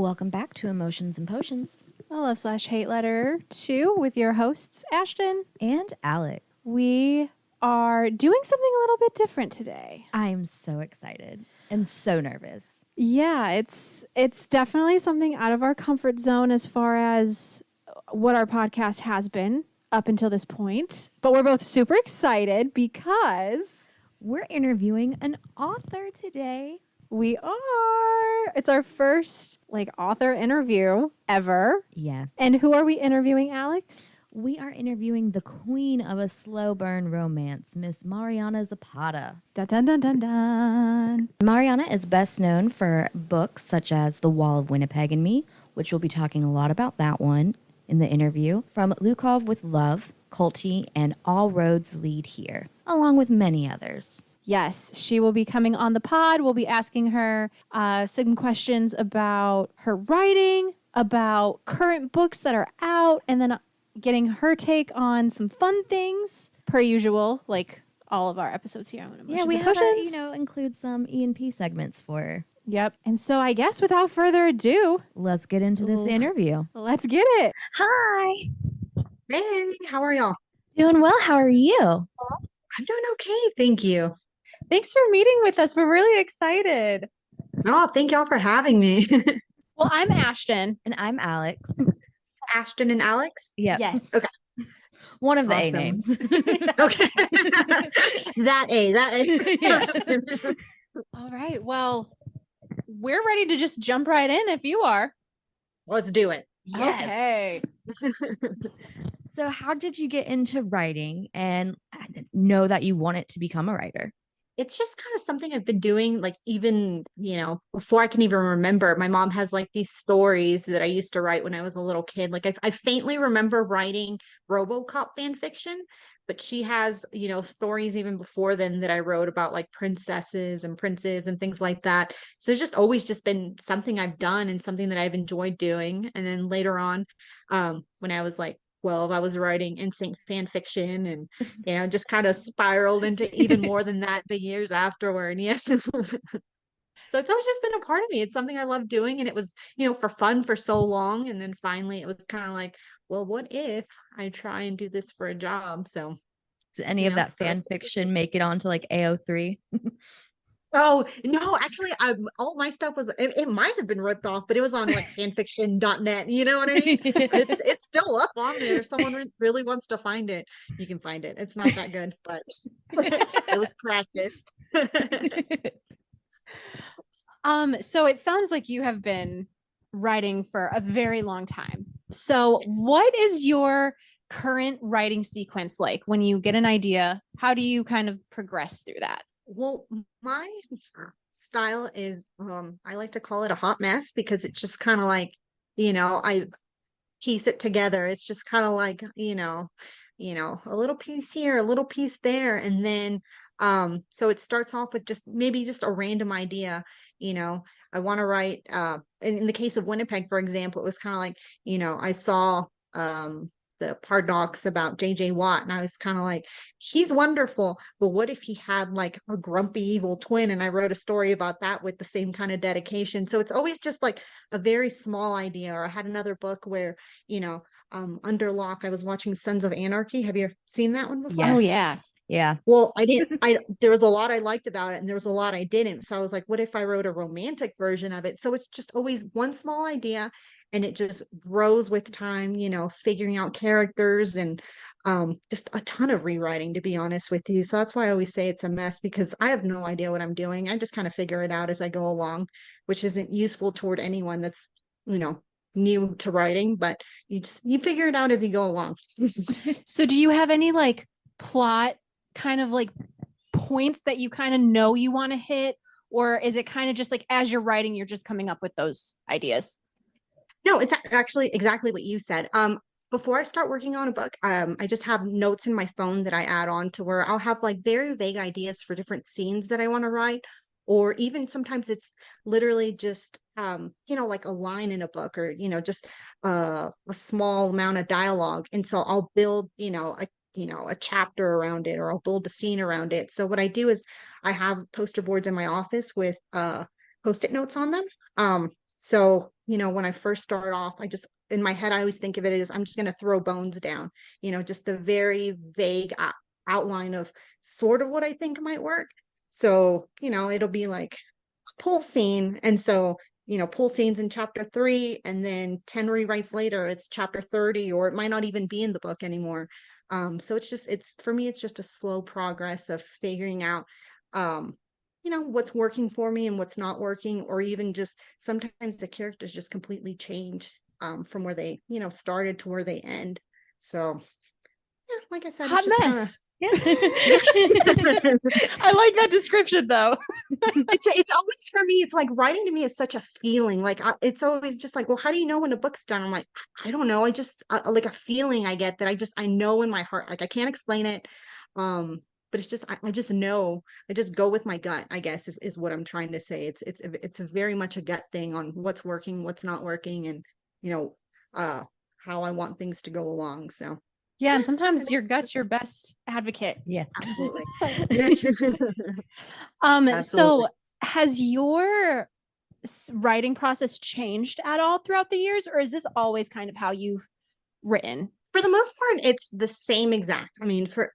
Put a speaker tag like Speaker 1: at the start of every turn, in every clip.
Speaker 1: Welcome back to Emotions and Potions.
Speaker 2: A love/hate letter 2 with your hosts, Ashton
Speaker 1: and Alec.
Speaker 2: We are doing something a little bit different today.
Speaker 1: I'm so excited and so nervous.
Speaker 2: Yeah, it's definitely something out of our comfort zone as far as what our podcast has been up until this point. But we're both super excited because
Speaker 1: we're interviewing an author today.
Speaker 2: We are. It's our first author interview ever.
Speaker 1: Yes.
Speaker 2: And who are we interviewing, Alex?
Speaker 1: We are interviewing the queen of a slow burn romance, Miss Mariana Zapata.
Speaker 2: Dun, dun, dun, dun, dun.
Speaker 1: Mariana is best known for books such as The Wall of Winnipeg and Me, which we'll be talking a lot about that one in the interview, from Lukov with Love, Culty, and All Roads Lead Here, along with many others.
Speaker 2: Yes, she will be coming on the pod. We'll be asking her some questions about her writing, about current books that are out, and then getting her take on some fun things, per usual, like all of our episodes here on Emotions
Speaker 1: we
Speaker 2: and
Speaker 1: have
Speaker 2: Potions.
Speaker 1: to, include some E&P segments for her.
Speaker 2: Yep. And so I guess without further ado,
Speaker 1: let's get into this interview.
Speaker 2: Let's get it.
Speaker 1: Hi.
Speaker 3: Hey, how are y'all?
Speaker 1: Doing well. How are you?
Speaker 3: I'm doing okay. Thank you.
Speaker 2: Thanks for meeting with us. We're really excited.
Speaker 3: Oh, thank y'all for having me.
Speaker 2: Well, I'm Ashton.
Speaker 1: And I'm Alex.
Speaker 3: Ashton and Alex?
Speaker 1: Yep.
Speaker 2: Yes.
Speaker 3: Okay.
Speaker 1: One of the A names.
Speaker 3: Okay. That A.
Speaker 1: Yeah.
Speaker 2: All right. Well, we're ready to just jump right in if you are.
Speaker 3: Let's do it.
Speaker 1: Yes.
Speaker 2: Okay.
Speaker 1: So how did you get into writing and know that you wanted to become a writer?
Speaker 3: It's just kind of something I've been doing, even, before I can even remember. My mom has these stories that I used to write when I was a little kid. I faintly remember writing RoboCop fan fiction, but she has, stories even before then that I wrote about princesses and princes and things like that. So it's just always just been something I've done and something that I've enjoyed doing. And then later on, when I was 12, I was writing insane fan fiction and, just kind of spiraled into even more than that the years afterward. Yes. So it's always just been a part of me. It's something I love doing. And it was, for fun for so long. And then finally it was kind of well, what if I try and do this for a job? So
Speaker 1: does any of that fan fiction make it onto AO3?
Speaker 3: Oh, no, actually, all my stuff was, it might have been ripped off, but it was on fanfiction.net. You know what I mean? It's still up on there. If someone really wants to find it, you can find it. It's not that good, but it was practiced.
Speaker 2: So it sounds like you have been writing for a very long time. So what is your current writing sequence like? When you get an idea, how do you kind of progress through that?
Speaker 3: Well, my style is, I like to call it a hot mess, because it's just kind of I piece it together. It's just kind of a little piece here, a little piece there. And then, so it starts off with maybe just a random idea. I want to write, in the case of Winnipeg, for example, it was kind of I saw, the paradox about JJ Watt, and I was kind of he's wonderful, but what if he had a grumpy evil twin? And I wrote a story about that with the same kind of dedication. So it's always just a very small idea. Or I had another book where under lock, I was watching Sons of Anarchy. Have you seen that one before?
Speaker 1: Yes.
Speaker 2: Oh yeah.
Speaker 3: Well, there was a lot I liked about it, and there was a lot I didn't. So I was what if I wrote a romantic version of it? So it's just always one small idea, and it just grows with time, figuring out characters and just a ton of rewriting, to be honest with you. So that's why I always say it's a mess, because I have no idea what I'm doing. I just kind of figure it out as I go along, which isn't useful toward anyone that's, new to writing, but you figure it out as you go along.
Speaker 2: So do you have any plot kind of points that you kind of know you want to hit, or is it kind of just as you're writing, you're just coming up with those ideas?
Speaker 3: No, it's actually exactly what you said. Before I start working on a book, I just have notes in my phone that I add on, to where I'll have very vague ideas for different scenes that I want to write, or even sometimes it's literally just a line in a book, or just a small amount of dialogue, and so I'll build a chapter around it, or I'll build a scene around it. So what I do is I have poster boards in my office with post-it notes on them. So, when I first start off, in my head, I always think of it as I'm just going to throw bones down, just the very vague outline of sort of what I think might work. So, it'll be like a pool scene. And so, pool scenes in chapter 3, and then 10 rewrites later, it's chapter 30, or it might not even be in the book anymore. So for me, it's just a slow progress of figuring out, what's working for me and what's not working, or even just sometimes the characters just completely change from where they, started to where they end. So yeah, like I said,
Speaker 2: Hot
Speaker 3: it's just kind of
Speaker 2: mess. I like that description though.
Speaker 3: it's always, for me, it's like writing to me is such a feeling. Like it's always just like, well, how do you know when a book's done? I'm like, I don't know. I just like a feeling I get that I know in my heart. Like I can't explain it. But it's just I just know. I just go with my gut, I guess, is what I'm trying to say. It's a very much a gut thing on what's working, what's not working, and you know, uh how I want things to go along. So
Speaker 2: Yeah, and sometimes your gut's your best advocate.
Speaker 1: Yes.
Speaker 3: absolutely.
Speaker 2: So
Speaker 3: Absolutely.
Speaker 2: has your writing process changed at all throughout the years, or is this always kind of how you've written?
Speaker 3: For the most part, it's the same exact. I mean, for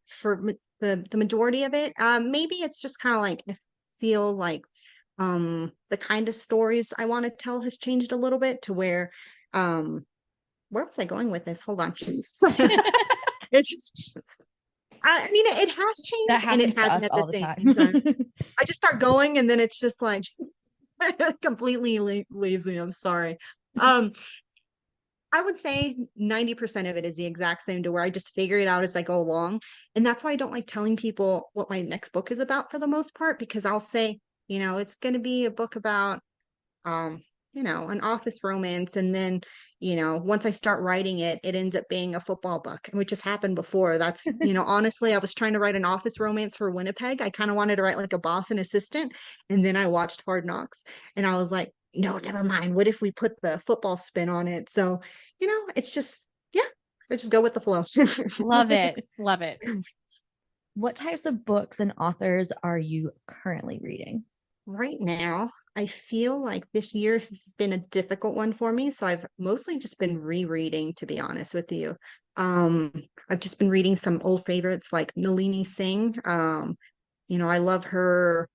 Speaker 3: the majority of it, maybe it's just kind of like I feel like the kind of stories I want to tell has changed a little bit to where was I going with this? Hold on. It's just, I mean, it has
Speaker 1: That
Speaker 3: changed and
Speaker 1: happens
Speaker 3: it
Speaker 1: to us
Speaker 3: hasn't at the
Speaker 1: all the
Speaker 3: same
Speaker 1: time.
Speaker 3: time. I just start going and then it's just like completely leaves me. I'm sorry. Um, I would say 90% of it is the exact same, to where I just figure it out as I go along. And that's why I don't like telling people what my next book is about for the most part, because I'll say, it's going to be a book about, um, an office romance. And then, once I start writing it, it ends up being a football book, which has happened before. That's, honestly, I was trying to write an office romance for Winnipeg. I kind of wanted to write like a boss and assistant. And then I watched Hard Knocks and I was like, no, never mind. What if we put the football spin on it? So, it's just, yeah, I just go with the flow.
Speaker 2: Love it. Love it.
Speaker 1: What types of books and authors are you currently reading?
Speaker 3: Right now, I feel like this year has been a difficult one for me. So I've mostly just been rereading, to be honest with you. Um, I've just been reading some old favorites like Nalini Singh. I love her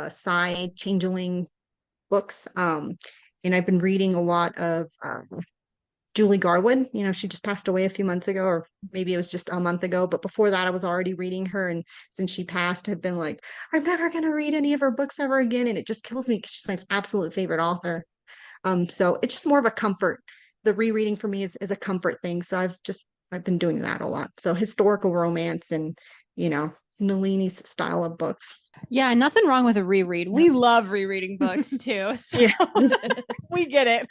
Speaker 3: side changeling books. And I've been reading a lot of Julie Garwood. She just passed away a few months ago, or maybe it was just a month ago. But before that, I was already reading her. And since she passed, I've been like, I'm never going to read any of her books ever again. And it just kills me because she's my absolute favorite author. So it's just more of a comfort. The rereading for me is a comfort thing. So I've been doing that a lot. So historical romance and, Nalini's style of books.
Speaker 2: Yeah, nothing wrong with a reread. We love rereading books too. So
Speaker 3: Yeah.
Speaker 2: we get it.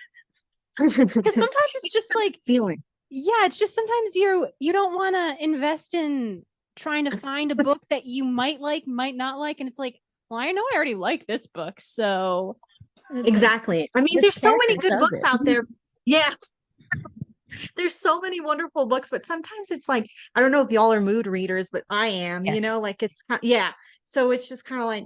Speaker 2: Because sometimes it's just like
Speaker 3: feeling.
Speaker 2: Yeah, it's just sometimes you don't want to invest in trying to find a book that you might like, might not like, and it's like, well, I know I already like this book, so
Speaker 3: Exactly. I mean,
Speaker 1: This
Speaker 3: there's so many
Speaker 1: character
Speaker 3: good
Speaker 1: does
Speaker 3: books
Speaker 1: it.
Speaker 3: out there. Yeah. There's so many wonderful books, but sometimes it's like, I don't know if y'all are mood readers, but I am,
Speaker 1: Yes.
Speaker 3: like yeah. So it's just kind of like,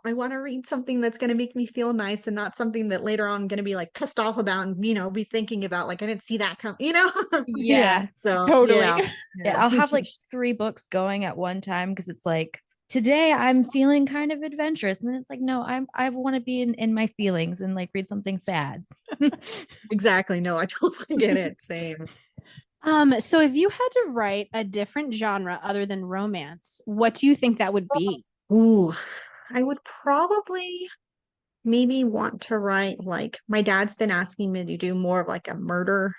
Speaker 3: I want to read something that's going to make me feel nice and not something that later on I'm going to be like pissed off about and, be thinking about like, I didn't see that come,
Speaker 2: yeah,
Speaker 3: So
Speaker 2: totally.
Speaker 3: yeah.
Speaker 1: Yeah, I'll have like 3 books going at one time because it's like today I'm feeling kind of adventurous, and then it's like no, I want to be in my feelings and like read something sad.
Speaker 3: Exactly. No, I totally get it. Same.
Speaker 2: So if you had to write a different genre other than romance, what do you think that would be?
Speaker 3: Ooh, I would probably maybe want to write, like, my dad's been asking me to do more of like a murder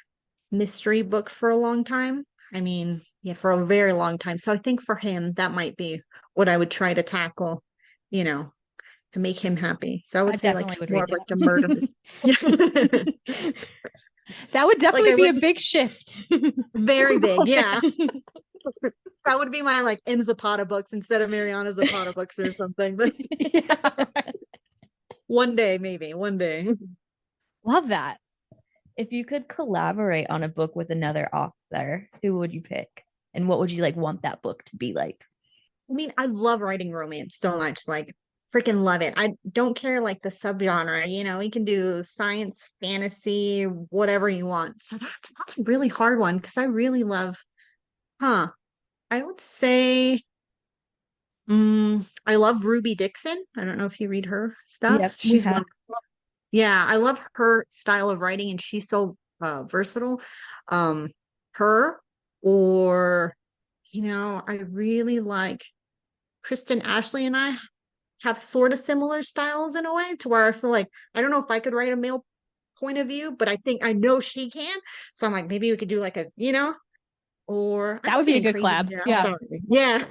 Speaker 3: mystery book for a long time. I mean, yeah, for a very long time. So I think for him, that might be what I would try to tackle, you know, to make him happy. So I
Speaker 1: I
Speaker 3: would say like
Speaker 1: definitely would
Speaker 3: more
Speaker 1: read
Speaker 3: of like a murder.
Speaker 1: that.
Speaker 2: That would
Speaker 3: Like
Speaker 2: definitely
Speaker 3: I
Speaker 2: be
Speaker 3: would
Speaker 2: a big shift.
Speaker 3: very big, yeah. That would be my like M Zapata books instead of Mariana Zapata books or something. But
Speaker 2: Yeah, right.
Speaker 3: one day, maybe one day.
Speaker 2: Love that.
Speaker 1: If you could collaborate on a book with another author, who would you pick? And what would you like want that book to be like?
Speaker 3: I mean, I love writing romance so much. Like, freaking love it. I don't care like the subgenre, you can do science, fantasy, whatever you want. So that's a really hard one because I really love, huh? I would say I love Ruby Dixon. I don't know if you read her stuff.
Speaker 1: Yep, we
Speaker 3: She's
Speaker 1: have.
Speaker 3: wonderful. Yeah, I love her style of writing and she's so versatile. Um, her or I really like Kristen Ashley and I have sort of similar styles in a way to where I feel like I don't know if I could write a male point of view, but I think I know she can. So I'm like, maybe we could do like or I'm
Speaker 2: That would
Speaker 3: just
Speaker 2: be a
Speaker 3: getting
Speaker 2: good
Speaker 3: crazy
Speaker 2: collab.
Speaker 3: here. I'm
Speaker 2: Yeah.
Speaker 3: sorry. Yeah.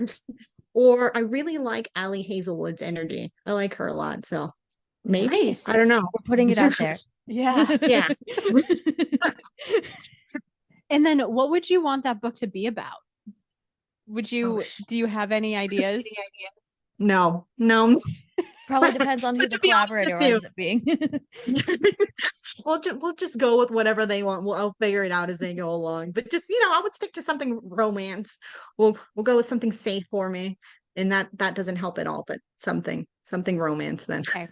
Speaker 3: Or I really like Allie Hazelwood's energy. I like her a lot. So maybe, I
Speaker 2: Nice.
Speaker 3: don't know.
Speaker 1: We're putting it out there.
Speaker 2: Yeah.
Speaker 3: Yeah.
Speaker 2: And then what would you want that book to be about?
Speaker 3: Oh,
Speaker 2: Do you have any
Speaker 3: any
Speaker 2: ideas?
Speaker 3: ideas? No, no.
Speaker 1: Probably depends on who
Speaker 3: But
Speaker 1: the
Speaker 3: to be honest with
Speaker 1: collaborator
Speaker 3: you,
Speaker 1: ends up being.
Speaker 3: we'll just go with whatever they want. I'll figure it out as they go along. But just I would stick to something romance. We'll go with something safe for me, and that doesn't help at all. But something romance then.
Speaker 2: Okay.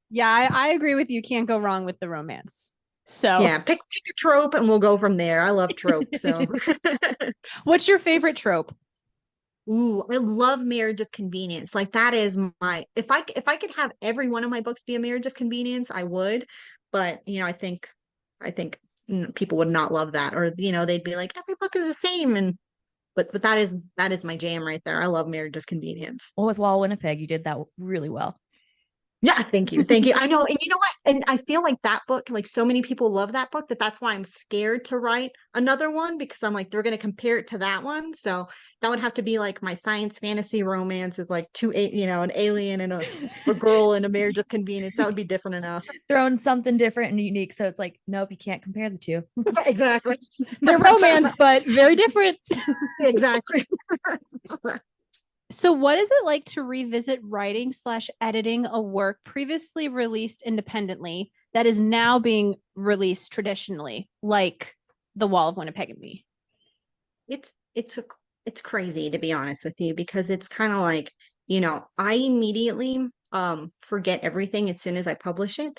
Speaker 2: Yeah, I agree with you. Can't go wrong with the romance. So,
Speaker 3: Yeah, pick a trope and we'll go from there. I love tropes. So,
Speaker 2: what's your favorite trope?
Speaker 3: ooh, I love marriage of convenience. Like that is my if I could have every one of my books be a marriage of convenience, I would. But I think people would not love that, or they'd be like every book is the same. And but that is my jam right there. I love marriage of convenience.
Speaker 1: Well, with Wall Winnipeg, you did that really well.
Speaker 3: Yeah, thank you. Thank you. I know. And you know what? And I feel like that book, like so many people love that book that's why I'm scared to write another one because I'm like, they're going to compare it to that one. So that would have to be like my science fantasy romance is like an alien and a girl in a marriage of convenience. That would be different enough.
Speaker 1: Throwing something different and unique. So it's like, nope, you can't compare the two.
Speaker 3: Exactly.
Speaker 2: They're romance, but very different.
Speaker 3: Exactly.
Speaker 2: So, what is it like to revisit writing slash editing a work previously released independently that is now being released traditionally, like The Wall of Winnipeg and Me?
Speaker 3: It's crazy to be honest with you because it's kind of like I immediately forget everything as soon as I publish it.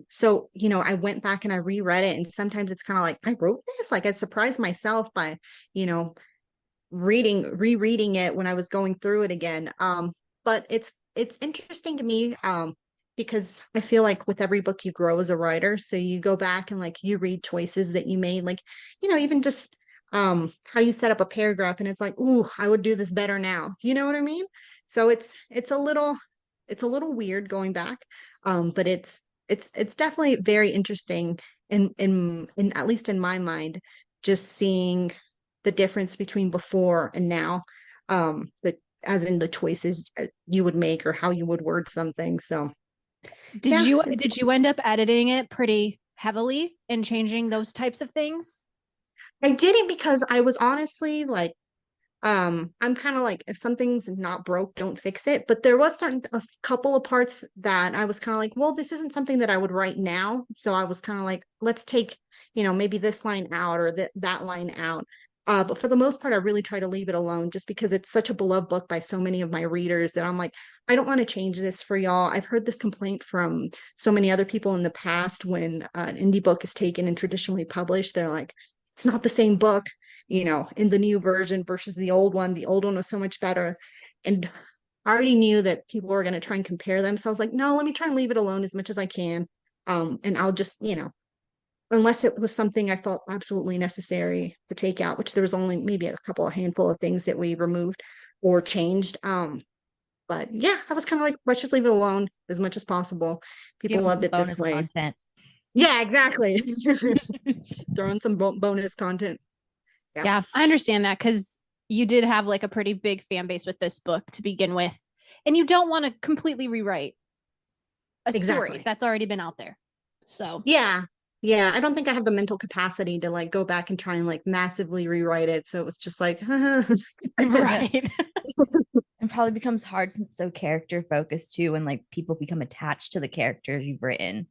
Speaker 3: So I went back and I reread it and sometimes it's kind of like I wrote this, like I surprised myself by you know rereading it when I was going through it again. But it's interesting to me because I feel like with every book you grow as a writer, so you go back and like you read choices that you made, like even just how you set up a paragraph and it's like, ooh, I would do this better now. You know what I mean? So it's a little weird going back. But it's definitely very interesting in at least in my mind, just seeing the difference between before and now, the as in the choices you would make or how you would word something. So
Speaker 2: Did
Speaker 3: yeah,
Speaker 2: you did you end up editing it pretty heavily and changing those types of things?
Speaker 3: I didn't because I was honestly like, I'm kind of like if something's not broke, don't fix it. But there was a couple of parts that I was kind of like, well, this isn't something that I would write now. So I was kind of like, let's take, maybe this line out or that line out. But for the most part, I really try to leave it alone just because it's such a beloved book by so many of my readers that I'm like, I don't want to change this for y'all. I've heard this complaint from so many other people in the past when an indie book is taken and traditionally published. They're like, it's not the same book, in the new version versus the old one. The old one was so much better. And I already knew that people were going to try and compare them. So I was like, no, let me try and leave it alone as much as I can. And I'll just, unless it was something I felt absolutely necessary to take out, which there was only maybe a couple of handful of things that we removed or changed. But yeah, I was kind of like, let's just leave it alone as much as possible.
Speaker 1: Give
Speaker 3: People
Speaker 1: them
Speaker 3: loved
Speaker 1: some
Speaker 3: it this
Speaker 1: bonus
Speaker 3: way.
Speaker 1: content.
Speaker 3: Yeah, exactly. Throwing some bonus content. Yeah.
Speaker 2: Yeah, I understand that because you did have like a pretty big fan base with this book to begin with. And you don't want to completely rewrite a story
Speaker 3: Exactly.
Speaker 2: that's already been out there. So,
Speaker 3: Yeah. Yeah. I don't think I have the mental capacity to like go back and try and like massively rewrite it. So it was just like,
Speaker 2: right.
Speaker 1: And probably becomes hard since it's so character focused too, and like people become attached to the characters you've written.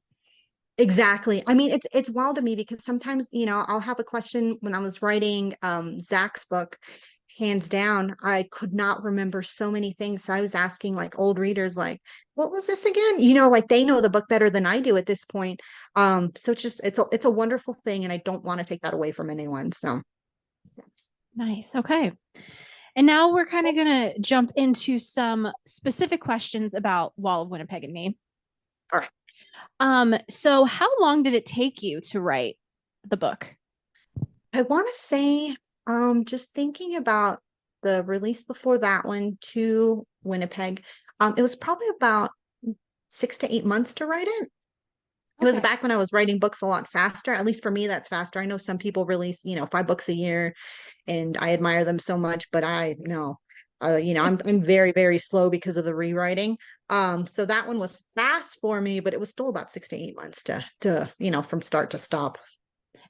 Speaker 3: exactly. I mean, it's wild to me because sometimes, I'll have a question when I was writing Zach's book hands down, I could not remember so many things. So I was asking like old readers, like, what was this again? Like they know the book better than I do at this point. So it's a wonderful thing, and I don't want to take that away from anyone. So
Speaker 2: Nice. Okay. And now we're kind of going to jump into some specific questions about Wall of Winnipeg and Me.
Speaker 3: all right.
Speaker 2: So how long did it take you to write the book?
Speaker 3: I want to say, just thinking about the release before that one to Winnipeg, it was probably about 6 to 8 months to write it. It was back when I was writing books a lot faster. At least for me, that's faster. I know some people release, 5 books a year, and I admire them so much, but I no. I'm very, very slow because of the rewriting. So that one was fast for me, but it was still about 6 to 8 months to from start to stop.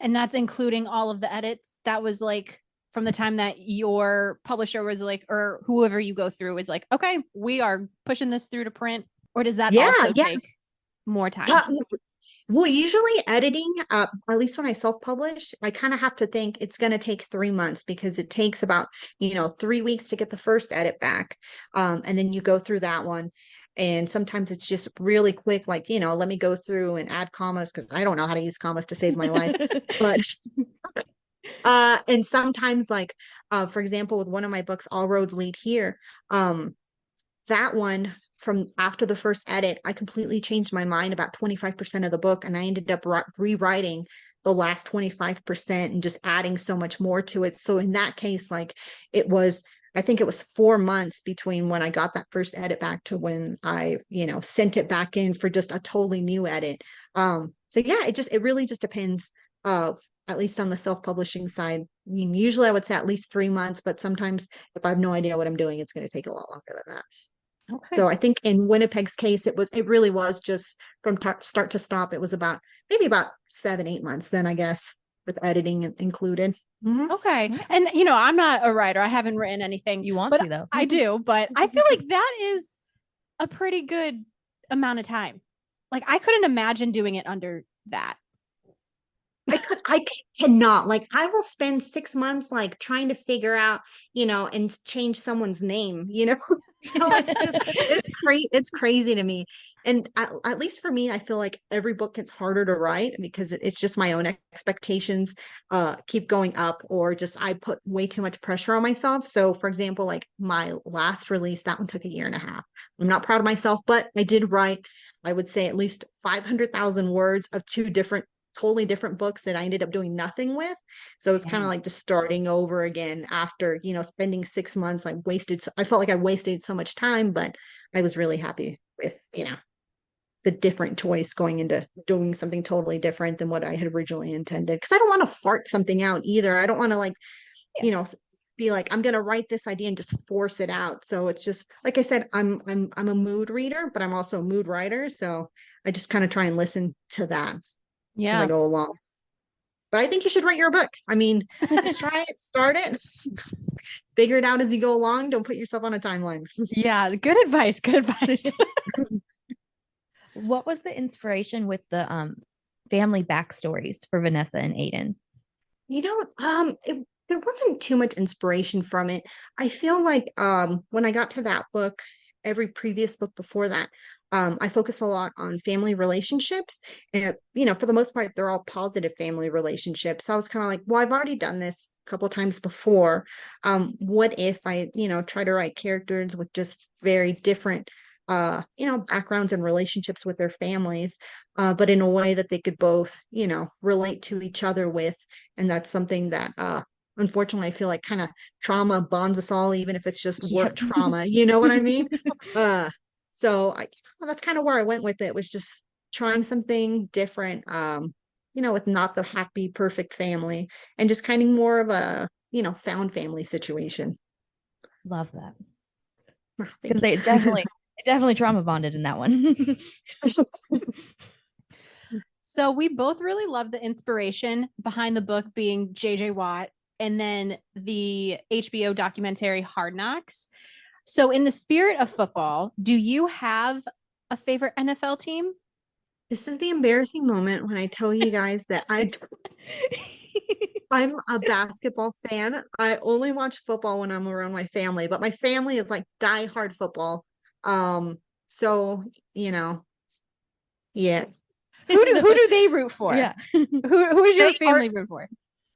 Speaker 2: And that's including all of the edits. That was like from the time that your publisher was like, or whoever you go through is like, okay, we are pushing this through to print. Or does that also take more time?
Speaker 3: Well, usually editing, at least when I self-publish, I kind of have to think it's going to take 3 months, because it takes about, 3 weeks to get the first edit back. And then you go through that one. And sometimes it's just really quick, like, let me go through and add commas, because I don't know how to use commas to save my life. But and sometimes, like, for example, with one of my books, All Roads Lead Here, that one, from after the first edit, I completely changed my mind about 25% of the book, and I ended up rewriting the last 25% and just adding so much more to it. So in that case, like, I think it was 4 months between when I got that first edit back to when I, sent it back in for just a totally new edit. So yeah, it really just depends. At least on the self-publishing side, I mean, usually I would say at least 3 months, but sometimes if I have no idea what I'm doing, it's going to take a lot longer than that.
Speaker 2: Okay.
Speaker 3: So I think in Winnipeg's case, it really was just from start to stop. It was maybe about 7, 8 months then, I guess, with editing included.
Speaker 2: Mm-hmm. Okay. And, I'm not a writer. I haven't written anything.
Speaker 1: You want to, though.
Speaker 2: I do, but I feel like that is a pretty good amount of time. Like, I couldn't imagine doing it under that.
Speaker 3: I cannot. Like, I will spend 6 months like trying to figure out, and change someone's name, So it's crazy to me. And at least for me, I feel like every book gets harder to write, because it's just my own expectations keep going up, or just I put way too much pressure on myself. So for example, like my last release, that one took 1.5 years. I'm not proud of myself, but I did write, I would say, at least 500,000 words of totally different books that I ended up doing nothing with. So it's kind of like just starting over again after, spending 6 months. I felt like I wasted so much time, but I was really happy with, the different choice going into doing something totally different than what I had originally intended. Cause I don't want to fart something out either. I don't want to be like, I'm going to write this idea and just force it out. So it's just, like I said, I'm a mood reader, but I'm also a mood writer. So I just kind of try and listen to that. As I go along. But I think you should write your book. I mean, just try it, start it, figure it out as you go along. Don't put yourself on a timeline.
Speaker 2: Yeah, good advice. Good advice.
Speaker 1: What was the inspiration with the family backstories for Vanessa and Aiden?
Speaker 3: There wasn't too much inspiration from it. I feel like when I got to that book, every previous book before that, I focus a lot on family relationships, and for the most part, they're all positive family relationships. So I was kind of like, well, I've already done this a couple of times before. What if I, try to write characters with just very different, backgrounds and relationships with their families, but in a way that they could both, relate to each other with, and that's something that, unfortunately, I feel like kind of trauma bonds us all, even if it's just work trauma. You know what I mean? So that's kind of where I went with it, was just trying something different, with not the happy, perfect family, and just kind of more of a, found family situation.
Speaker 1: Love that. Because they definitely trauma bonded in that one.
Speaker 2: So we both really love the inspiration behind the book being J.J. Watt, and then the HBO documentary Hard Knocks. So in the spirit of football, do you have a favorite NFL team?
Speaker 3: This is the embarrassing moment when I tell you guys that I'm a basketball fan. I only watch football when I'm around my family, but my family is like diehard football. So you know, yeah,
Speaker 2: Who do they root for?
Speaker 1: Yeah.
Speaker 2: Who is your
Speaker 3: They are
Speaker 2: family root for?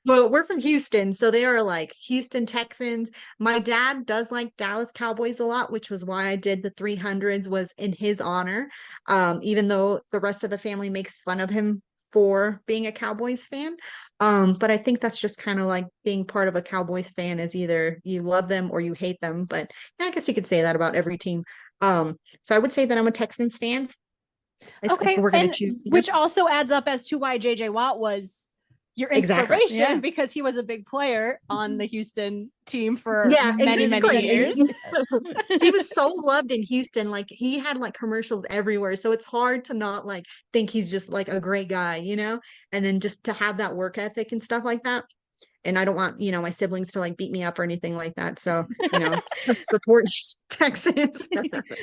Speaker 3: well, we're from Houston, so they are like Houston Texans. My dad does like Dallas Cowboys a lot, which was why I did the 300s was in his honor. Even though the rest of the family makes fun of him for being a Cowboys fan. But I think that's just kind of like being part of a Cowboys fan is either you love them or you hate them. But yeah, I guess you could say that about every team. So I would say that I'm a Texans fan if
Speaker 2: Okay,
Speaker 3: we're gonna
Speaker 2: and
Speaker 3: choose.
Speaker 2: which also adds up as to why JJ Watt was your
Speaker 3: Exactly.
Speaker 2: inspiration
Speaker 1: Yeah.
Speaker 2: because he was a big player on the Houston team for
Speaker 3: Yeah,
Speaker 2: many
Speaker 3: exactly.
Speaker 2: years.
Speaker 3: He was so loved in Houston. Like he had like commercials everywhere. So it's hard to not like think he's just like a great guy, you know? And then just to have that work ethic and stuff like that. And I don't want, my siblings to like beat me up or anything like that. So, support Texans.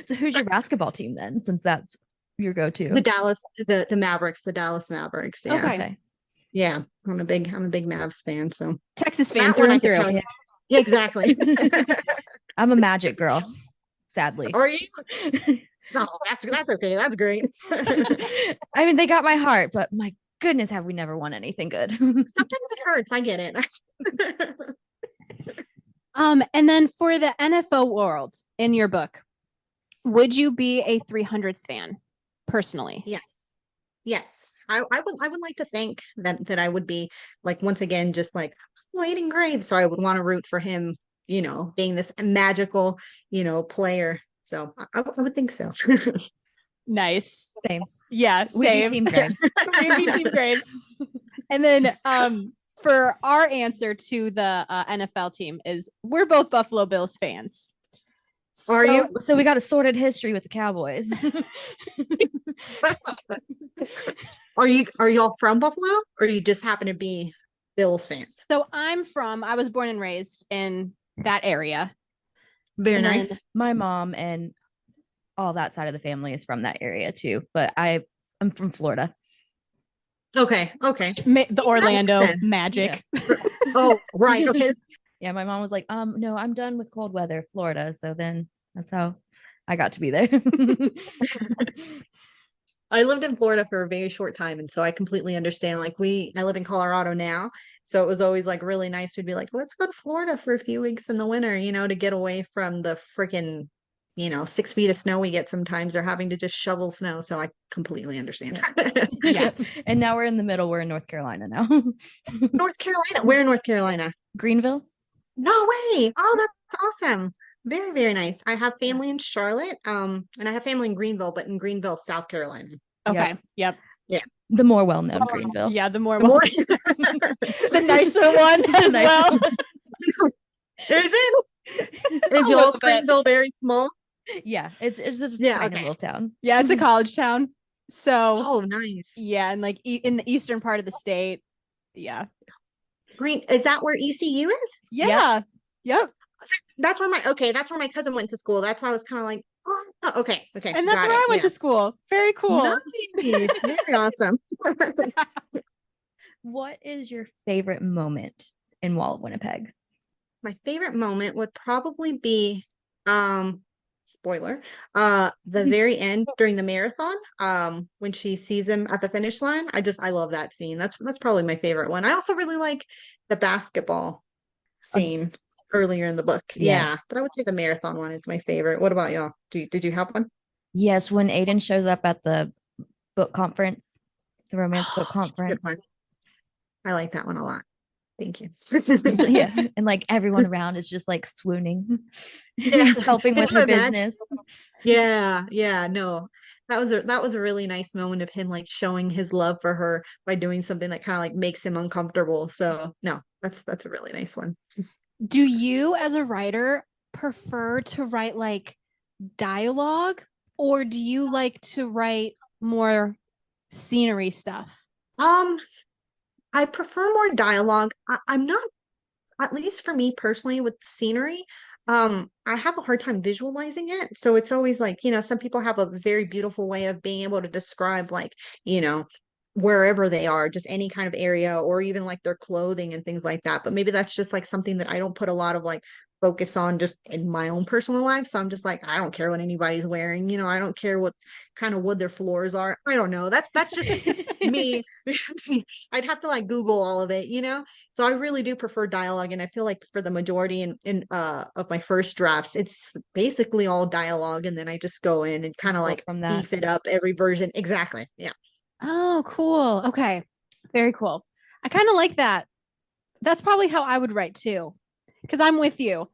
Speaker 1: So who's your basketball team then, since that's your go-to?
Speaker 3: The Mavericks, the Dallas Mavericks. Yeah.
Speaker 2: Okay.
Speaker 3: Yeah. I'm a big Mavs fan. So
Speaker 2: Texas fan
Speaker 3: that
Speaker 2: through
Speaker 3: one I
Speaker 2: and
Speaker 3: can
Speaker 2: through.
Speaker 3: tell you. Yeah, exactly.
Speaker 1: I'm a Magic girl, sadly.
Speaker 3: Are you? No, that's okay. That's great.
Speaker 1: I mean, they got my heart, but my goodness, have we never won anything good?
Speaker 3: Sometimes it hurts. I get it.
Speaker 2: And then for the NFL world in your book, would you be a 300s fan personally?
Speaker 3: Yes. Yes. I would like to think that I would be like once again just like waiting grade. So I would want to root for him, being this magical, player. So I would think so.
Speaker 2: Nice.
Speaker 1: Same.
Speaker 2: Yeah,
Speaker 1: We
Speaker 2: same.
Speaker 1: be Team Graves.
Speaker 2: We be Team Graves. And then for our answer to the NFL team is we're both Buffalo Bills fans.
Speaker 3: Are you?
Speaker 1: So we got a sordid history with the Cowboys.
Speaker 3: Are y'all from Buffalo or you just happen to be Bills fans?
Speaker 2: So I was born and raised in that area.
Speaker 3: Very
Speaker 2: And then-
Speaker 3: nice.
Speaker 1: My mom and all that side of the family is from that area too, but I'm from Florida.
Speaker 3: Okay.
Speaker 2: The Orlando
Speaker 3: sense.
Speaker 2: Magic.
Speaker 3: Oh, right. Okay.
Speaker 1: Yeah, my mom was like, no, I'm done with cold weather, Florida. So then that's how I got to be there.
Speaker 3: I lived in Florida for a very short time, and so I completely understand. Like I live in Colorado now, so it was always like really nice. We'd be like, let's go to Florida for a few weeks in the winter, to get away from the freaking, 6 feet of snow we get sometimes, or having to just shovel snow. So I completely understand.
Speaker 2: Yeah.
Speaker 1: And now we're in the middle. We're in North Carolina now.
Speaker 3: North Carolina. Where in North Carolina?
Speaker 1: Greenville.
Speaker 3: No way. Oh, that's awesome. Very, very nice. I have family in Charlotte, and I have family in Greenville, but in Greenville, South Carolina.
Speaker 2: Okay. Yep.
Speaker 1: The more well-known Greenville.
Speaker 2: Yeah, the more
Speaker 3: More
Speaker 2: the nicer one as
Speaker 1: Nice.
Speaker 2: well.
Speaker 3: Is it? Is
Speaker 2: A
Speaker 3: y'all's
Speaker 2: little bit.
Speaker 3: Greenville very small?
Speaker 1: Yeah, it's just a
Speaker 3: Yeah,
Speaker 1: tiny
Speaker 3: okay.
Speaker 1: little town.
Speaker 2: Yeah, it's a college town. So
Speaker 3: Oh, nice.
Speaker 2: yeah, and like in the eastern part of the state. Yeah.
Speaker 3: Green. Is that where ECU is?
Speaker 2: Yeah. Yep.
Speaker 3: That's where my cousin went to school. That's why I was kind of like, oh, okay.
Speaker 2: And that's where I went to school. Very cool.
Speaker 3: Nice. Very awesome.
Speaker 1: What is your favorite moment in Wall of Winnipeg?
Speaker 3: My favorite moment would probably be, spoiler, the very end during the marathon, when she sees him at the finish line. I love that scene. That's probably my favorite one. I also really like the basketball scene earlier in the book. Yeah, but I would say the marathon one is my favorite. What about y'all? Did you have one?
Speaker 1: Yes, when Aiden shows up at the book conference, the romance book
Speaker 3: That's a good
Speaker 1: conference.
Speaker 3: one. I like that one a lot. Thank you.
Speaker 1: Yeah, and like everyone around is just like swooning.
Speaker 3: Yeah.
Speaker 1: He's helping with
Speaker 3: Can you
Speaker 1: her
Speaker 3: imagine?
Speaker 1: business.
Speaker 3: Yeah, no. That was a really nice moment of him like showing his love for her by doing something that kind of like makes him uncomfortable. So no, that's a really nice one.
Speaker 2: Do you as a writer prefer to write like dialogue or do you like to write more scenery stuff?
Speaker 3: I prefer more dialogue. I'm not, at least for me personally, with the scenery. I have a hard time visualizing it. So it's always like, some people have a very beautiful way of being able to describe like, wherever they are, just any kind of area, or even like their clothing and things like that. But maybe that's just like something that I don't put a lot of like focus on just in my own personal life. So I'm just like, I don't care what anybody's wearing, I don't care what kind of wood their floors are. I don't know. That's just me. I'd have to like Google all of it. So I really do prefer dialogue. And I feel like for the majority of my first drafts, it's basically all dialogue. And then I just go in and kind of like
Speaker 1: from that.
Speaker 3: beef it up every version. Exactly. Yeah.
Speaker 2: Oh, cool. Okay. Very cool. I kind of like that. That's probably how I would write too. Because I'm with you.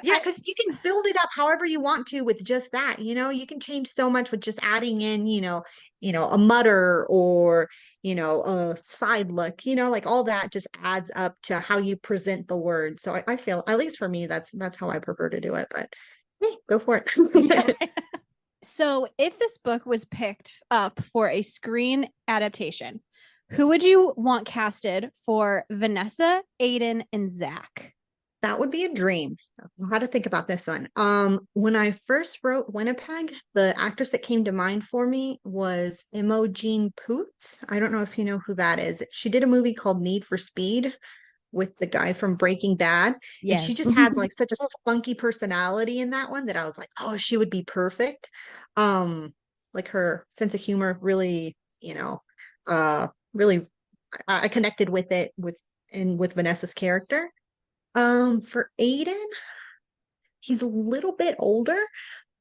Speaker 3: Yeah, because you can build it up however you want to with just that. You can change so much with just adding in, a mutter or, a side look, like all that just adds up to how you present the word. So I feel, at least for me, that's how I prefer to do it. But hey, go for it.
Speaker 2: So if this book was picked up for a screen adaptation, who would you want casted for Vanessa, Aiden, and Zach?
Speaker 3: That would be a dream. How to think about this one. When I first wrote Winnipeg, the actress that came to mind for me was Imogen Poots. I don't know if you know who that is. She did a movie called Need for Speed with the guy from Breaking Bad. And she
Speaker 1: Yes.
Speaker 3: just had like such a spunky personality in that one that I was like, oh, she would be perfect. Like her sense of humor really, really I connected with it with Vanessa's character. For Aiden, he's a little bit older,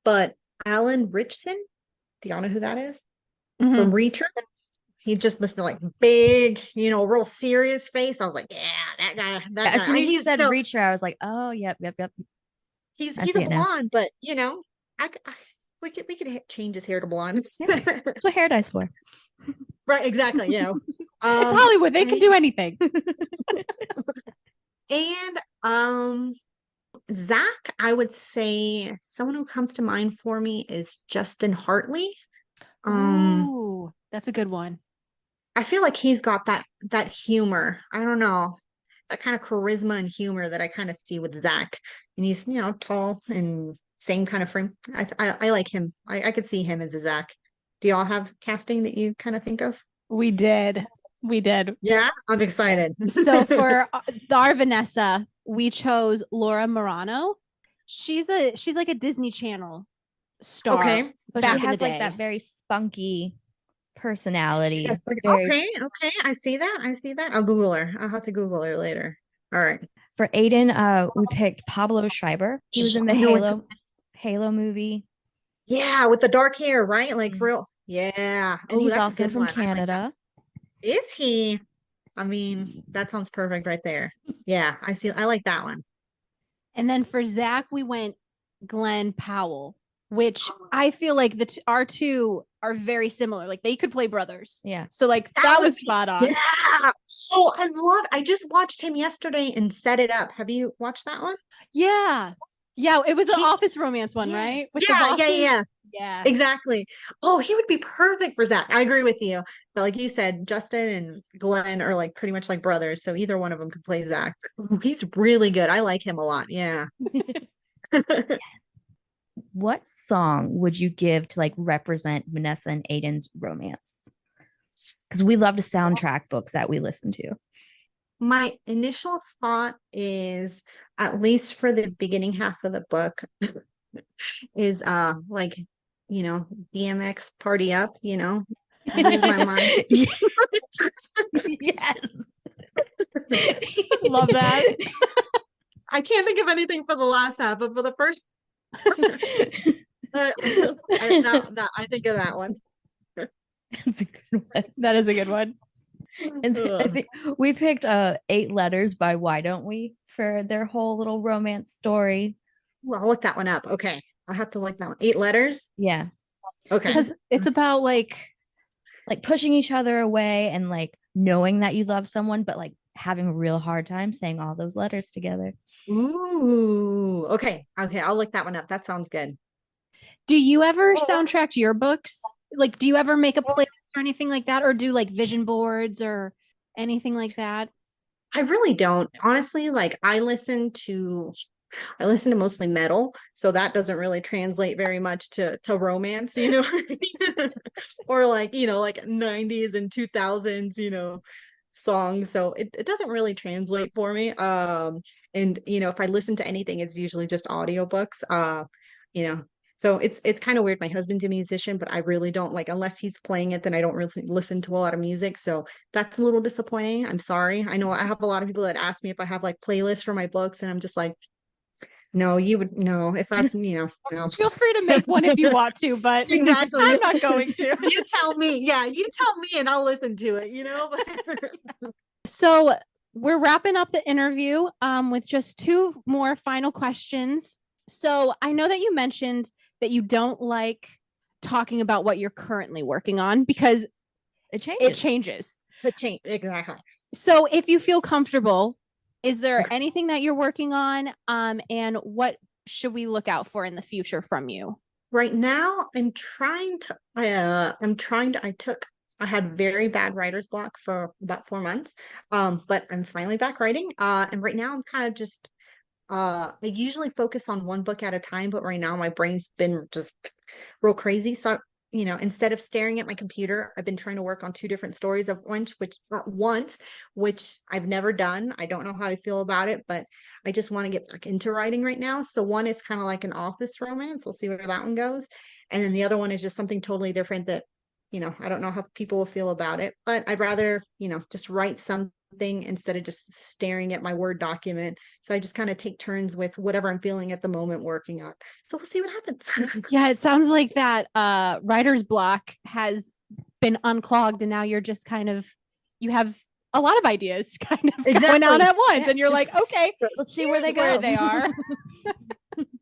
Speaker 3: but Alan Richson, do y'all know who that is?
Speaker 2: Mhm.
Speaker 3: From Reacher. He just this like big, real serious face. I was like, yeah, that guy.
Speaker 1: As soon as you said
Speaker 3: no,
Speaker 1: Reacher, I was like, oh, yep.
Speaker 3: he's
Speaker 1: I
Speaker 3: he's a
Speaker 1: see it now.
Speaker 3: blonde, but we could change his hair to blonde.
Speaker 1: That's what hair dye's for.
Speaker 3: Right, exactly.
Speaker 2: It's Hollywood. They can do anything.
Speaker 3: And Zach, I would say someone who comes to mind for me is Justin Hartley.
Speaker 2: Ooh, that's a good one.
Speaker 3: I feel like he's got that humor. I don't know, that kind of charisma and humor that I kind of see with Zach. And he's, tall and same kind of frame. I like him. I could see him as a Zach. Do y'all have casting that you kind of think of?
Speaker 2: We did.
Speaker 3: Yeah, I'm excited.
Speaker 2: So for our Vanessa, we chose Laura Marano. She's like a Disney Channel star.
Speaker 3: Okay.
Speaker 1: But
Speaker 2: back
Speaker 1: she
Speaker 2: in
Speaker 1: has
Speaker 2: the
Speaker 1: like
Speaker 2: day.
Speaker 1: that very spunky personality.
Speaker 3: Yes,
Speaker 1: Very-
Speaker 3: okay. I see that. I'll Google her. I'll have to Google her later. All right.
Speaker 1: For Aiden, we picked Pablo Schreiber. He was in the
Speaker 3: I know
Speaker 1: Halo movie.
Speaker 3: Yeah, with the dark hair, right? Like
Speaker 1: Mhm.
Speaker 3: real. Yeah.
Speaker 1: And
Speaker 3: Oh,
Speaker 1: he's
Speaker 3: that's a
Speaker 1: also
Speaker 3: good
Speaker 1: from
Speaker 3: one. I like that.
Speaker 1: Canada.
Speaker 3: Is he? I mean, that sounds perfect right there. Yeah, I see. I like that one.
Speaker 2: And then for Zach, we went Glenn Powell, which I feel like our two are very similar. Like they could play brothers.
Speaker 1: Yeah.
Speaker 2: So like that was spot on.
Speaker 3: Yeah. Oh, I just watched him yesterday and Set It Up. Have you watched that one?
Speaker 2: Yeah. Yeah. It was an
Speaker 3: He's-
Speaker 2: office romance one,
Speaker 1: Yes.
Speaker 2: right? With the
Speaker 3: Yeah,
Speaker 2: bosses.
Speaker 3: yeah.
Speaker 2: Yeah.
Speaker 3: Exactly. Oh, he would be perfect for Zach. I agree with you. But like you said, Justin and Glenn are like pretty much like brothers, so either one of them could play Zach. Ooh, he's really good. I like him a lot. Yeah.
Speaker 1: What song would you give to like represent Vanessa and Aiden's romance? Because we love to soundtrack books that we listen to.
Speaker 3: My initial thought is, at least for the beginning half of the book, is like, BMX Party Up, lose my mind.
Speaker 1: Yes.
Speaker 2: Love that.
Speaker 3: I can't think of anything for the last half, but for the first I think of that one.
Speaker 1: That's a good one.
Speaker 2: That is a good one.
Speaker 1: And I think we picked 8 Letters by Why Don't We for their whole little romance story.
Speaker 3: Well, I'll look that one up. Okay. I'll have to look that one. 8 letters?
Speaker 1: Yeah.
Speaker 3: Okay.
Speaker 2: Because it's about like
Speaker 1: pushing each other away and like knowing that you love someone, but like having a real hard time saying all those letters together.
Speaker 3: Ooh. Okay. I'll look that one up. That sounds good.
Speaker 2: do you ever soundtrack your books? Like, do you ever make a playlist or anything like that? Or do like vision boards or anything like that?
Speaker 3: I really don't. Honestly, like I listen to I listen to mostly metal, so that doesn't really translate very much to romance, you know what I mean? Or like, like 90s and 2000s, songs. So it doesn't really translate for me. And if I listen to anything, it's usually just audiobooks. You know, so it's kind of weird. My husband's a musician, but I really don't like unless he's playing it, then I don't really listen to a lot of music. So that's a little disappointing. I'm sorry. I know I have a lot of people that ask me if I have like playlists for my books, and I'm just like, no, you would no if I, no.
Speaker 2: Feel free to make one if you want to, but
Speaker 3: Exactly.
Speaker 2: I'm not going to.
Speaker 3: You tell me. Yeah, you tell me and I'll listen to it,
Speaker 2: So we're wrapping up the interview with just two more final questions. So I know that you mentioned that you don't like talking about what you're currently working on because
Speaker 1: It changes.
Speaker 2: it changes.
Speaker 3: Exactly.
Speaker 2: So if you feel comfortable, is there
Speaker 3: Okay.
Speaker 2: anything that you're working on? And what should we look out for in the future from you?
Speaker 3: Right now, I had very bad writer's block for about 4 months. But I'm finally back writing. And right now I'm kind of just I usually focus on one book at a time, but right now my brain's been just real crazy. So, instead of staring at my computer, I've been trying to work on two different stories at once, which I've never done. I don't know how I feel about it, but I just want to get back into writing right now. So one is kind of like an office romance. We'll see where that one goes. And then the other one is just something totally different that, I don't know how people will feel about it, but I'd rather, just write something instead of just staring at my Word document. So I just kind of take turns with whatever I'm feeling at the moment working on. So we'll see what happens.
Speaker 2: Yeah, it sounds like that writer's block has been unclogged and now you're just you have a lot of ideas kind of going on at once. And you're like, okay,
Speaker 1: let's see where they go.
Speaker 2: Where they are.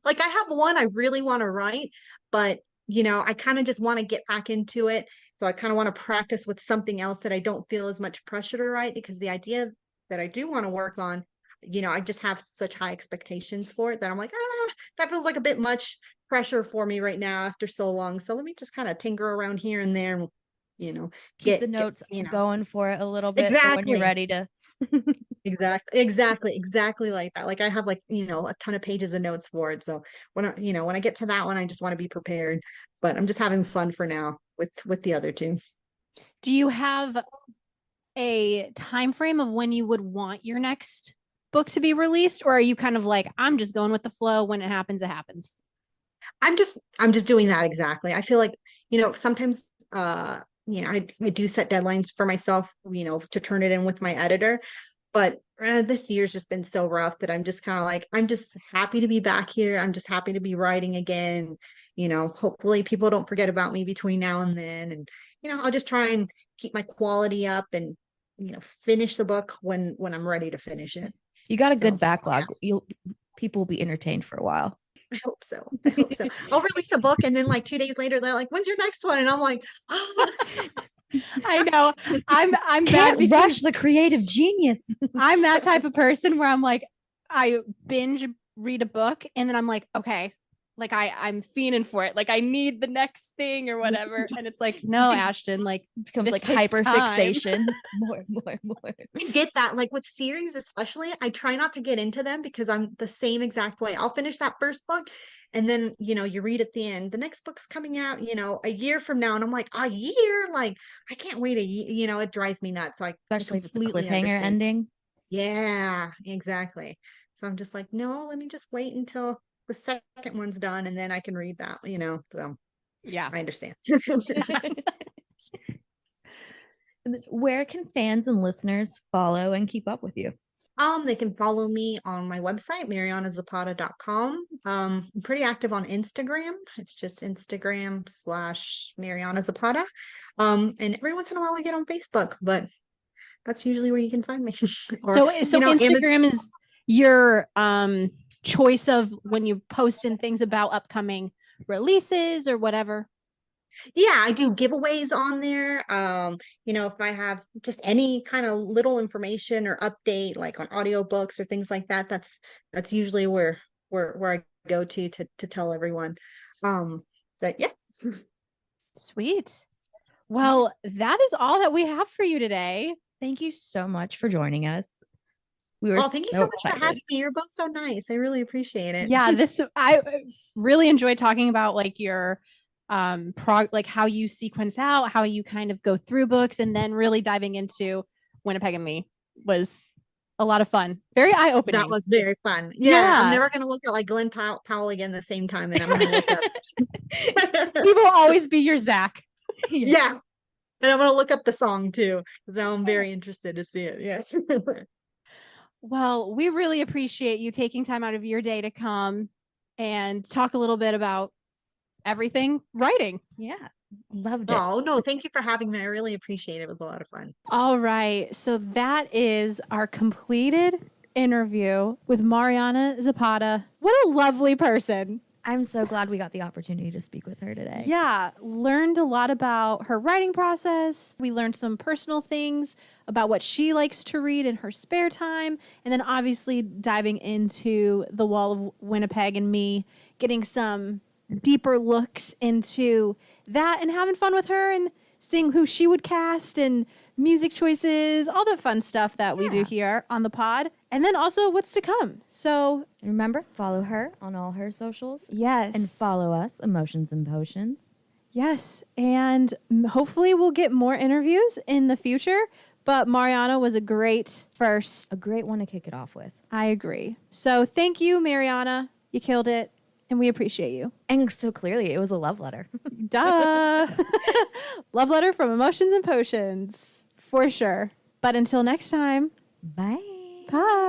Speaker 3: Like I have one I really want to write, but I kind of just want to get back into it. So I kind of want to practice with something else that I don't feel as much pressure to write, because the idea that I do want to work on, I just have such high expectations for it that I'm like, that feels like a bit much pressure for me right now after so long. So let me just kind of tinker around here and there and,
Speaker 1: Keep the notes going for it a little bit for when you're ready to.
Speaker 3: Exactly like that. Like I have like, a ton of pages of notes for it. So when I get to that one, I just want to be prepared, but I'm just having fun for now with the other two.
Speaker 2: Do you have a time frame of when you would want your next book to be released, or are you kind of like, I'm just going with the flow, when it happens it happens?
Speaker 3: I'm just doing that. Exactly. I feel like, sometimes I do set deadlines for myself, to turn it in with my editor, but this year's just been so rough that I'm just kind of like, I'm just happy to be back here. I'm just happy to be writing again. Hopefully people don't forget about me between now and then. And, I'll just try and keep my quality up and, finish the book when I'm ready to finish it.
Speaker 1: You got a good backlog. Yeah. People will be entertained for a while.
Speaker 3: I hope so. I'll release a book and then like 2 days later, they're like, when's your next one? And I'm like, oh.
Speaker 2: I know. I'm
Speaker 1: Can't
Speaker 2: bad
Speaker 1: rush the creative genius.
Speaker 2: I'm that type of person where I'm like, I binge read a book and then I'm like, okay, like I'm fiending for it. Like I need the next thing or whatever. And it's like, no, Ashton, like
Speaker 1: it becomes like hyper fixation. more.
Speaker 3: I get that. Like with series, especially, I try not to get into them because I'm the same exact way. I'll finish that first book and then, you read at the end, the next book's coming out, a year from now. And I'm like, a year? Like, I can't wait a year. It drives me nuts. Like,
Speaker 1: especially if it's a cliffhanger ending.
Speaker 3: Yeah, exactly. So I'm just like, no, let me just wait until the second one's done and then I can read that, so
Speaker 2: yeah,
Speaker 3: I understand.
Speaker 1: Where can fans and listeners follow and keep up with you?
Speaker 3: They can follow me on my website, marianazapata.com. I'm pretty active on Instagram. It's just Instagram/Mariana Zapata. And every once in a while I get on Facebook, but that's usually where you can find me. Or,
Speaker 2: so Instagram is your choice of when you post in things about upcoming releases or whatever.
Speaker 3: Yeah, I do giveaways on there. If I have just any kind of little information or update, like on audiobooks or things like that, that's usually where I go to tell everyone. But yeah.
Speaker 2: Sweet. Well, that is all that we have for you today.
Speaker 1: Thank you so much for joining us. We were
Speaker 3: Oh, thank you so much
Speaker 1: excited.
Speaker 3: for having me. You're both so nice. I really appreciate it.
Speaker 2: Yeah, I really enjoyed talking about like your like how you sequence out, how you kind of go through books, and then really diving into Winnipeg and Me was a lot of fun. Very eye-opening.
Speaker 3: That was very fun. Yeah, I'm never gonna look at like Glenn Powell again the same time that I'm gonna look up.
Speaker 2: He will always be your Zach.
Speaker 3: Yeah. And I'm gonna look up the song too, because now I'm very interested to see it. Yes.
Speaker 2: Well, we really appreciate you taking time out of your day to come and talk a little bit about everything writing.
Speaker 1: Yeah. Loved it.
Speaker 3: Oh, no, thank you for having me. I really appreciate it. It was a lot of fun.
Speaker 2: All right. So that is our completed interview with Mariana Zapata. What a lovely person.
Speaker 1: I'm so glad we got the opportunity to speak with her today.
Speaker 2: Yeah, learned a lot about her writing process. We learned some personal things about what she likes to read in her spare time. And then obviously diving into The Wall of Winnipeg and Me, getting some deeper looks into that and having fun with her and seeing who she would cast and music choices, all the fun stuff that we do here on the pod. And then also what's to come. So
Speaker 1: And remember, follow her on all her socials.
Speaker 2: yes.
Speaker 1: And follow us, Emotions and Potions.
Speaker 2: Yes. And hopefully we'll get more interviews in the future. But Mariana was a great first.
Speaker 1: A great one to kick it off with.
Speaker 2: I agree. So thank you, Mariana. You killed it. And we appreciate you.
Speaker 1: And so clearly, it was a love letter.
Speaker 2: Duh. Love letter from Emotions and Potions. For sure. But until next time.
Speaker 1: Bye.
Speaker 2: Bye.